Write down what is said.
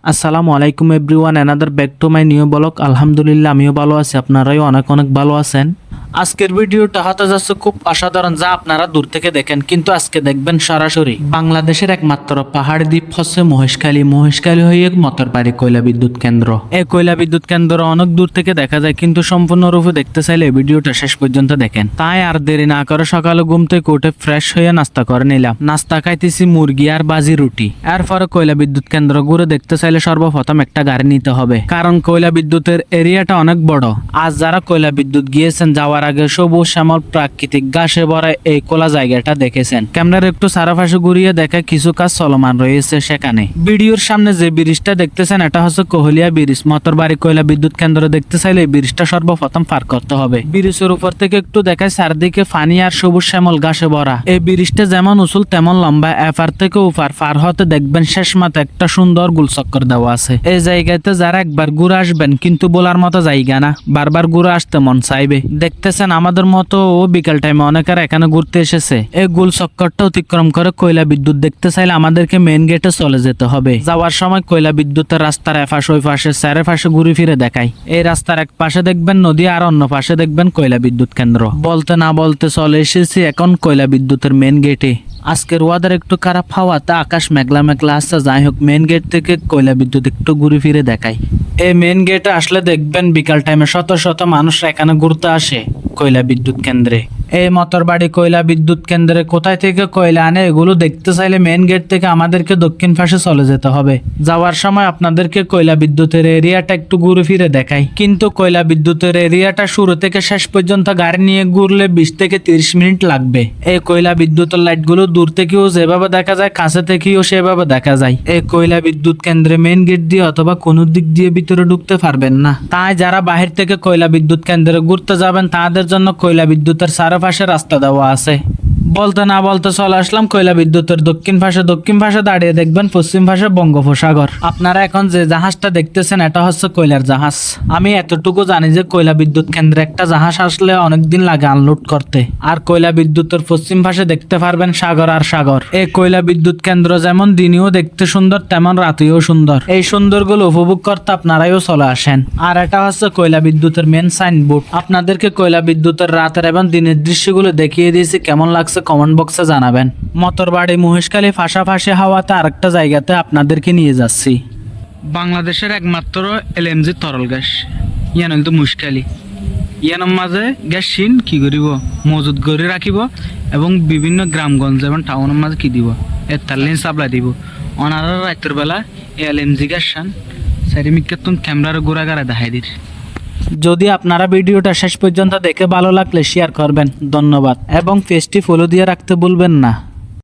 আসসালামু আলাইকুম everyone, another back to my new blog. আলহামদুলিল্লাহ আমিও ভালো আছি, আপনারাও অনেক অনেক ভালো আছেন। আজকের ভিডিওটা হতে যাচ্ছে খুব অসাধারণ, যা আপনারা দূর থেকে দেখেন কিন্তু আজকে দেখবেন সরাসরি। বাংলাদেশের একমাত্র পাহাড়ি দ্বীপ হচ্ছে মহেশখালী। মহেশখালী হয়ে মতরবাড়ি কয়লা বিদ্যুৎ কেন্দ্র। এই কয়লা বিদ্যুৎ কেন্দ্র অনেক দূর থেকে দেখা যায়, কিন্তু সম্পূর্ণরূপে দেখতে চাইলে ভিডিওটা শেষ পর্যন্ত দেখেন। তাই আর দেরি না করে সকালে ঘুম থেকে উঠে ফ্রেশ হয়ে নাস্তা করে নিলাম। নাস্তা খাইতেছি মুরগি আর বাজি রুটি। এরপরে কয়লা বিদ্যুৎ কেন্দ্র ঘুরে দেখতে চাইলে সর্বপ্রথম একটা গাড়ি নিতে হবে, কারণ কয়লা বিদ্যুতের এরিয়াটা অনেক বড়। আজ যারা কয়লা বিদ্যুৎ গিয়েছেন, যাওয়ার আগে সবুজ শ্যামল প্রাকৃতিক ঘাসে ভরা এই খোলা জায়গাটা দেখেছেন। ক্যামেরার একটু চারপাশে ঘুরিয়ে দেখে কিছু কাজ চলমান রয়েছে সেখানে। ভিডিওর সামনে যে ব্রিজটা দেখতেছেন, এটা হচ্ছে কোহলিয়া ব্রিজ। মতরবাড়ি কয়লা বিদ্যুৎ কেন্দ্র দেখতে চাইলে এই ব্রিজটা সর্বপ্রথম পার করতে হবে। ব্রিজের উপর থেকে একটু দেখায় চারদিকে পানি আর সবুজ শ্যামল ঘাসে ভরা। এই ব্রিজটা যেমন উঁচুল তেমন লম্বা। এপার থেকে ওপার পার হতে দেখবেন শেষ মাথা একটা সুন্দর গোলচক্কর দেওয়া আছে। এই জায়গাতে যারা একবার ঘুরে আসবেন, কিন্তু বলার মতো জায়গা না, বারবার ঘুরে আসতে মন চাইবে। দেখতেছেন আমাদের মতো ও বিকাল টাইমে অনেকের এখানে ঘুরতে এসেছে। এই গোল চক্করটা অতিক্রম করে কয়লা বিদ্যুৎ দেখতে চাইলে আমাদেরকে মেইন গেটে চলে যেতে হবে। যাওয়ার সময় কয়লা বিদ্যুতের রাস্তার এপাশ ওই পাশে চারে পাশে ঘুরে ফিরে দেখায়। এই রাস্তার এক পাশে দেখবেন নদী আর অন্য পাশে দেখবেন কয়লা বিদ্যুৎ কেন্দ্র। বলতে না বলতে চলে এসেছি এখন কয়লা বিদ্যুতের মেইন গেটে। আজকের ওয়াদার একটু খারাপ হওয়াতে আকাশ মেঘলা মেঘলা আসছে। যাই হোক, মেইন গেট থেকে কয়লা বিদ্যুৎ একটু ঘুরে ফিরে দেখাই। এই মেইন গেটে আসলে দেখবেন বিকাল টাইমে শত শত মানুষ এখানে ঘুরতে আসে কয়লা বিদ্যুৎ কেন্দ্রে। এই মতরবাড়ি কয়লা বিদ্যুৎ কেন্দ্রে কোথায় থেকে কয়লা আনে এগুলো দেখতে চাইলে মেইন গেট থেকে আমাদেরকে দক্ষিণ পাশে চলে যেতে হবে। যাওয়ার সময় আপনাদেরকে কয়লা বিদ্যুতের এরিয়াটা একটু ঘুরে ফিরে দেখাই। কিন্তু কয়লা বিদ্যুতের এরিয়াটা শুরু থেকে শেষ পর্যন্ত গাড়ি নিয়ে ঘুরলে 20 থেকে 30 মিনিট লাগবে। এই কয়লা বিদ্যুতের লাইটগুলো দূর থেকেও যেভাবে দেখা যায়, কাছে থেকেও সেভাবে দেখা যায়। এই কয়লা বিদ্যুৎ কেন্দ্রে মেইন গেট দিয়ে অথবা কোনো দিক দিয়ে ভিতরে ঢুকতে পারবেন না। তাই যারা বাহির থেকে কয়লা বিদ্যুৎ কেন্দ্রে ঘুরতে যাবেন, তাদের জন্য কয়লা বিদ্যুতের চারপাশে রাস্তা দেওয়া আছে। বলতে না বলতে চলে আসলাম কয়লা বিদ্যুতের দক্ষিণ পাশে দাঁড়িয়ে দেখবেন পশ্চিম পাশে বঙ্গোপসাগর। আপনারা এখন যে জাহাজটা দেখতেছেন, এটা হচ্ছে কয়লার জাহাজ। আমি এতটুকু জানি যে কয়লা বিদ্যুৎ কেন্দ্রে একটা জাহাজ আসলে অনেকদিন লাগে আনলোড করতে। আর কয়লা বিদ্যুতের পশ্চিম পাশে দেখতে পারবেন সাগর আর সাগর। এই কয়লা বিদ্যুৎ কেন্দ্র যেমন দিনেও দেখতে সুন্দর, তেমন রাতেও সুন্দর। এই সুন্দরগুলো উপভোগ করতে আপনারাও চলে আসেন। আর এটা হচ্ছে কয়লা বিদ্যুতের মেন সাইনবোর্ড। আপনাদেরকে কয়লা বিদ্যুতের রাতের এবং দিনের দৃশ্যগুলো দেখিয়ে দিয়েছি। কেমন লাগছে কমেন্ট বক্সে জানাবেন। মতরবাড়ি মহেশখালী পাশাপাশি হাওয়াতে আরেকটা জায়গাতে আপনাদেরকে নিয়ে যাচ্ছি। বাংলাদেশের একমাত্র এলএমজি তরল গ্যাস ইয়ান তো মহেশখালী। ইয়ানোর মাঝে গ্যাস সিন কি করিব মজুত করে রাখিব এবং বিভিন্ন গ্রামগঞ্জ এবং টাউনের মাঝে কি দিব এর তার লেন্স সাপ্লাই দিব। অনারা রাতের বেলা এলএমজি গ্যাস সান সারিমিকে তুমি ক্যামেরার গোড়াগাড়া দেখাই দির। যদি আপনারা ভিডিওটা শেষ পর্যন্ত দেখে ভালো লাগলে শেয়ার করবেন, ধন্যবাদ। এবং পেজটি ফলো দিয়ে রাখতে ভুলবেন না।